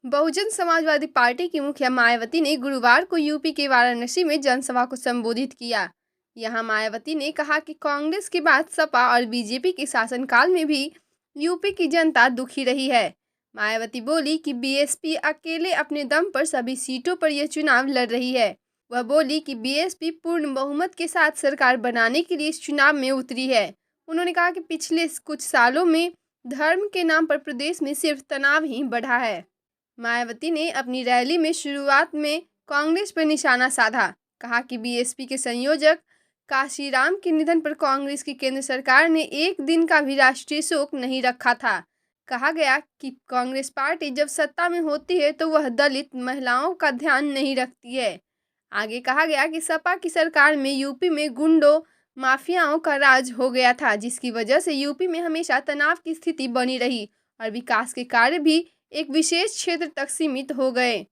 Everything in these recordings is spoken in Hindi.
बहुजन समाजवादी पार्टी की मुखिया मायावती ने गुरुवार को यूपी के वाराणसी में जनसभा को संबोधित किया। यहां मायावती ने कहा कि कांग्रेस के बाद सपा और बीजेपी के शासनकाल में भी यूपी की जनता दुखी रही है। मायावती बोली कि बीएसपी अकेले अपने दम पर सभी सीटों पर यह चुनाव लड़ रही है। वह बोली कि बीएसपी पूर्ण बहुमत के साथ सरकार बनाने के लिए इस चुनाव में उतरी है। उन्होंने कहा कि पिछले कुछ सालों में धर्म के नाम पर प्रदेश में सिर्फ तनाव ही बढ़ा है। मायावती ने अपनी रैली में शुरुआत में कांग्रेस पर निशाना साधा। कहा कि बीएसपी के संयोजक काशीराम के निधन पर कांग्रेस की केंद्र सरकार ने एक दिन का भी राष्ट्रीय शोक नहीं रखा था। कहा गया कि कांग्रेस पार्टी जब सत्ता में होती है तो वह दलित महिलाओं का ध्यान नहीं रखती है। आगे कहा गया कि सपा की सरकार में यूपी में गुंडों माफियाओं का राज हो गया था, जिसकी वजह से यूपी में हमेशा तनाव की स्थिति बनी रही और विकास के कार्य भी एक विशेष क्षेत्र तक सीमित हो गए।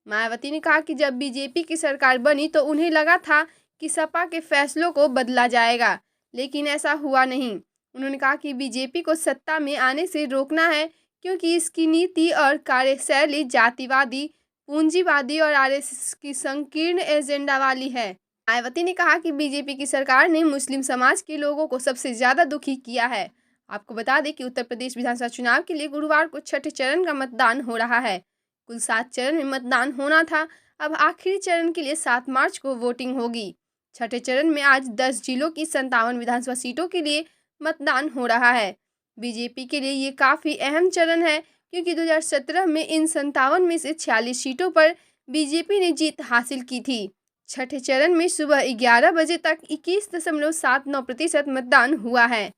मायावती ने कहा कि जब बीजेपी की सरकार बनी तो उन्हें लगा था कि सपा के फैसलों को बदला जाएगा, लेकिन ऐसा हुआ नहीं। उन्होंने कहा कि बीजेपी को सत्ता में आने से रोकना है क्योंकि इसकी नीति और कार्यशैली जातिवादी, पूंजीवादी और आरएसएस की संकीर्ण एजेंडा वाली है। मायावती ने कहा कि बीजेपी की सरकार ने मुस्लिम समाज के लोगों को सबसे ज्यादा दुखी किया है। आपको बता दें कि उत्तर प्रदेश विधानसभा चुनाव के लिए गुरुवार को छठे चरण का मतदान हो रहा है। कुल 7 चरण में मतदान होना था। अब आखिरी चरण के लिए 7 मार्च को वोटिंग होगी। छठे चरण में आज 10 जिलों की 57 विधानसभा सीटों के लिए मतदान हो रहा है। बीजेपी के लिए ये काफ़ी अहम चरण है क्योंकि 2017 में इन 57 में से 46 सीटों पर बीजेपी ने जीत हासिल की थी। छठे चरण में सुबह 11 बजे तक 21.79% मतदान हुआ है।